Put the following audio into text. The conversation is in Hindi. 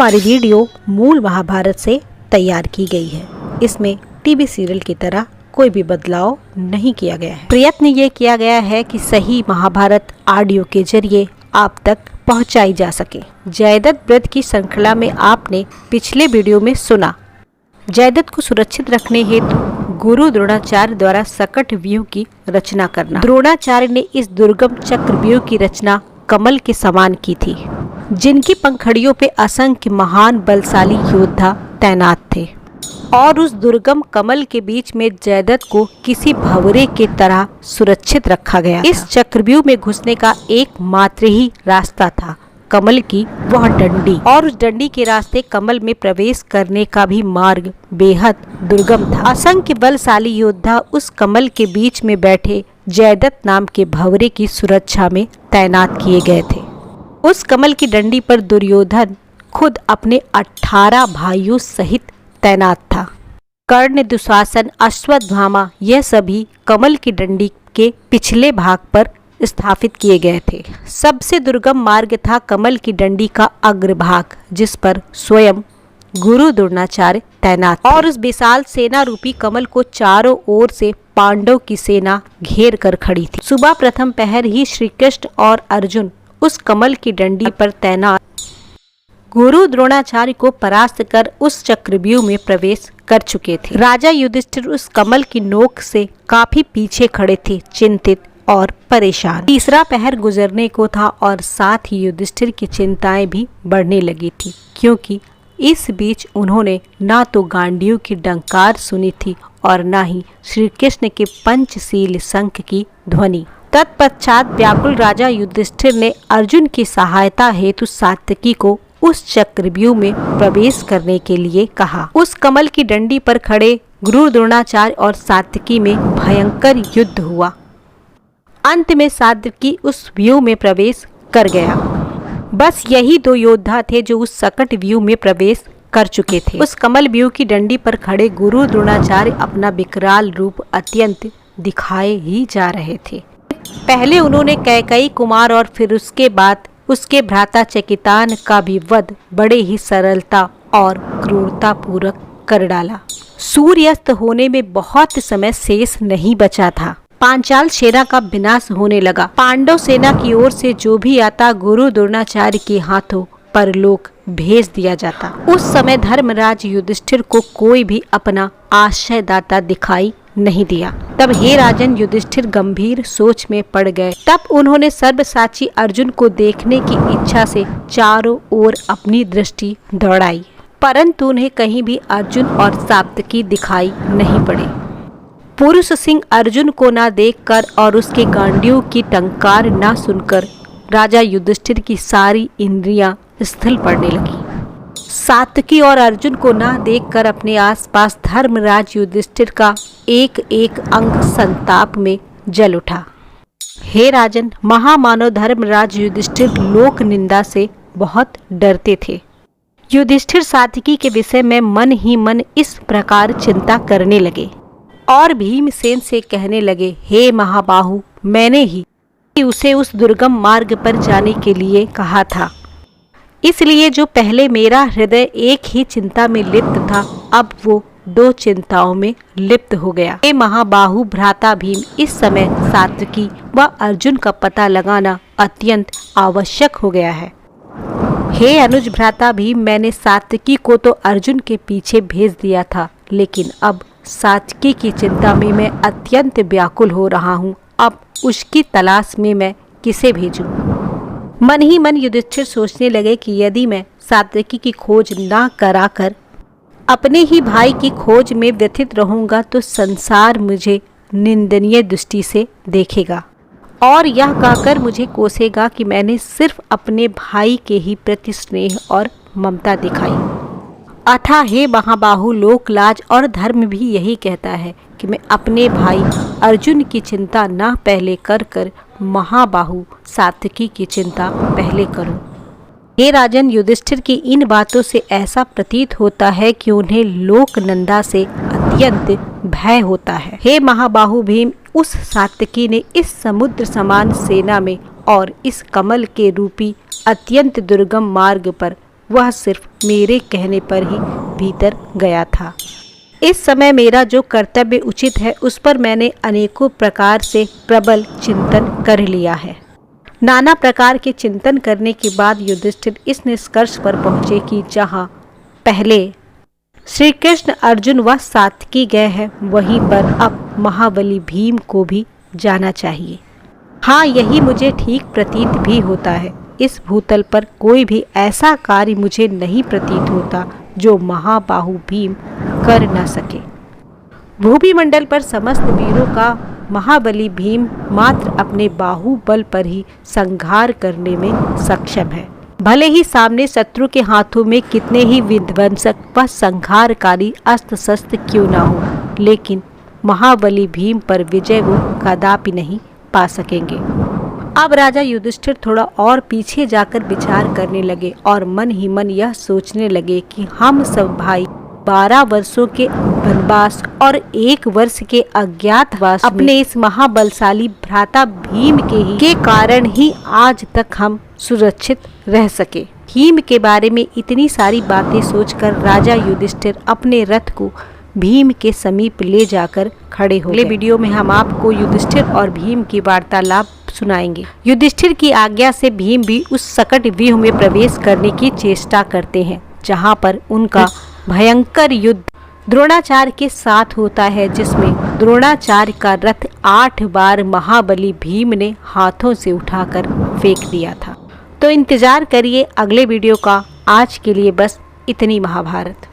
हमारी वीडियो मूल महाभारत से तैयार की गई है। इसमें टीवी सीरियल की तरह कोई भी बदलाव नहीं किया गया है। प्रयत्न ये किया गया है कि सही महाभारत ऑडियो के जरिए आप तक पहुंचाई जा सके। जयद्रथ व्रत की श्रृंखला में आपने पिछले वीडियो में सुना, जयद्रथ को सुरक्षित रखने हेतु गुरु द्रोणाचार्य द्वारा सकट व्यूह की रचना करना। द्रोणाचार्य ने इस दुर्गम चक्र व्यूह की रचना कमल के समान की थी, जिनकी पंखड़ियों पे असंख्य महान बलशाली योद्धा तैनात थे, और उस दुर्गम कमल के बीच में जयद्रथ को किसी भंवरे के तरह सुरक्षित रखा गया। इस चक्रव्यूह में घुसने का एकमात्र ही रास्ता था कमल की वह डंडी, और उस डंडी के रास्ते कमल में प्रवेश करने का भी मार्ग बेहद दुर्गम था। असंख्य बलशाली योद्धा उस कमल के बीच में बैठे जयद्रथ नाम के भंवरे की सुरक्षा में तैनात किए गए थे। उस कमल की डंडी पर दुर्योधन खुद अपने 18 भाइयों सहित तैनात था। कर्ण, दुशासन, अश्वत्थामा यह सभी कमल की डंडी के पिछले भाग पर स्थापित किए गए थे। सबसे दुर्गम मार्ग था कमल की डंडी का अग्रभाग, जिस पर स्वयं गुरु द्रोणाचार्य तैनात, और उस विशाल सेना रूपी कमल को चारों ओर से पांडव की सेना घेर कर खड़ी थी। सुबह प्रथम पहर ही श्री कृष्ण और अर्जुन उस कमल की डंडी पर तैनात गुरु द्रोणाचार्य को परास्त कर उस चक्रव्यूह में प्रवेश कर चुके थे। राजा युधिष्ठिर उस कमल की नोक से काफी पीछे खड़े थे, चिंतित और परेशान। तीसरा पहर गुजरने को था और साथ ही युधिष्ठिर की चिंताएं भी बढ़ने लगी थी, क्योंकि इस बीच उन्होंने ना तो गांडीव की डंकार सुनी थी और ना ही श्री कृष्ण के पंचशील शंख की ध्वनि। तत्पश्चात व्याकुल राजा युधिष्ठिर ने अर्जुन की सहायता हेतु सात्यकी को उस चक्रव्यूह में प्रवेश करने के लिए कहा। उस कमल की डंडी पर खड़े गुरु द्रोणाचार्य और सात्यकी में भयंकर युद्ध हुआ। अंत में सात्यकी उस व्यूह में प्रवेश कर गया। बस यही दो योद्धा थे जो उस सकट व्यूह में प्रवेश कर चुके थे। उस कमल व्यूह की डंडी पर खड़े गुरु द्रोणाचार्य अपना विकराल रूप अत्यंत दिखाए ही जा रहे थे। पहले उन्होंने कैकेयी कुमार और फिर उसके बाद उसके भ्राता चकितान का भी वध बड़े ही सरलता और क्रूरता पूर्वक कर डाला। सूर्यास्त होने में बहुत समय शेष नहीं बचा था। पांचाल सेना का विनाश होने लगा। पांडव सेना की ओर से जो भी आता गुरु द्रोणाचार्य के हाथों परलोक भेज दिया जाता। उस समय धर्मराज युधिष्ठिर को कोई भी अपना आश्रयदाता दिखाई नहीं दिया। तब हे राजन युधिष्ठिर गंभीर सोच में पड़ गए। तब उन्होंने सर्वसाची अर्जुन को देखने की इच्छा से चारों ओर अपनी दृष्टि दौड़ाई, परंतु उन्हें कहीं भी अर्जुन और सात्यकी दिखाई नहीं पड़े। पुरुष सिंह अर्जुन को ना देखकर और उसके गांडियों की टंकार ना सुनकर राजा युधिष्ठिर की सारी इंद्रियां स्थिर पड़ने लगी। सात्यकी और अर्जुन को ना देखकर अपने आसपास धर्मराज युधिष्ठिर का एक एक अंग संताप में जल उठा। हे राजन, महामानव धर्मराज युधिष्ठिर लोक निंदा से बहुत डरते थे। युधिष्ठिर सात्यकी के विषय में मन ही मन इस प्रकार चिंता करने लगे और भीमसेन से कहने लगे, हे महाबाहु, मैंने ही उसे उस दुर्गम मार्ग पर जाने के लिए कहा था, इसलिए जो पहले मेरा हृदय एक ही चिंता में लिप्त था, अब वो 2 चिंताओं में लिप्त हो गया। हे महाबाहु भ्राता भीम, इस समय सात्यकी व अर्जुन का पता लगाना अत्यंत आवश्यक हो गया है। हे अनुज भ्राता भीम, मैंने सात्यकी को तो अर्जुन के पीछे भेज दिया था, लेकिन अब सात्यकी की चिंता में मैं अत्यंत व्याकुल हो रहा हूँ। अब उसकी तलाश में मैं किसे भेजूं? मन ही मन युधिष्ठिर सोचने लगे कि यदि मैं सात्यकी की खोज ना कराकर अपने ही भाई की खोज में व्यथित रहूंगा तो संसार मुझे निंदनीय दृष्टि से देखेगा और यह कहकर मुझे कोसेगा कि मैंने सिर्फ अपने भाई के ही प्रति स्नेह और ममता दिखाई। अतः हे महाबाहु, लोकलाज और धर्म भी यही कहता है कि मैं अपने भाई अर्जुन की चिंता ना पहले कर महाबाहु सात्यकी की चिंता पहले करूं। हे राजन, युधिष्ठिर की इन बातों से ऐसा प्रतीत होता है कि उन्हें लोक नंदा से अत्यंत भय होता है। हे महाबाहु भीम, उस सात्यकी ने इस समुद्र समान सेना में और इस कमल के रूपी अत्यंत दुर्गम मार्ग पर वह सिर्फ मेरे कहने पर ही भीतर गया था। इस समय मेरा जो कर्तव्य उचित है उस पर मैंने अनेकों प्रकार से प्रबल चिंतन कर लिया है। नाना प्रकार के चिंतन करने के बाद युधिष्ठिर इस निष्कर्ष पर पहुँचे कि जहाँ पहले श्री कृष्ण अर्जुन व सात्विकी गए हैं वहीं पर अब महाबली भीम को भी जाना चाहिए। हाँ, यही मुझे ठीक प्रतीत भी होता है। इस भूतल पर कोई भी ऐसा कार्य मुझे नहीं प्रतीत होता जो महाबाहु भीम कर न सके। भूमिमंडल पर समस्त वीरों का महाबली भीम मात्र अपने बाहुबल पर ही संहार करने में सक्षम है। भले ही सामने शत्रु के हाथों में कितने ही विध्वंसक व संहारकारी अस्त्र शस्त्र क्यों न हो, लेकिन महाबली भीम पर विजय वो कदापि नहीं पा सकेंगे। अब राजा युधिष्ठिर थोड़ा और पीछे जाकर विचार करने लगे और मन ही मन यह सोचने लगे कि हम सब भाई 12 वर्षों के वनवास और 1 वर्ष के अज्ञातवास अपने इस महाबलशाली भ्राता भीम के कारण ही आज तक हम सुरक्षित रह सके। भीम के बारे में इतनी सारी बातें सोचकर राजा युधिष्ठिर अपने रथ को भीम के समीप ले जाकर खड़े हो गए। वीडियो में हम आपको युधिष्ठिर और भीम की वार्तालाप सुनाएंगे। युधिष्ठिर की आज्ञा से भीम भी उस सकट व्यूह में प्रवेश करने की चेष्टा करते हैं जहां पर उनका भयंकर युद्ध द्रोणाचार्य के साथ होता है, जिसमें द्रोणाचार्य का रथ 8 बार महाबली भीम ने हाथों से उठाकर फेंक दिया था। तो इंतजार करिए अगले वीडियो का। आज के लिए बस इतनी महाभारत।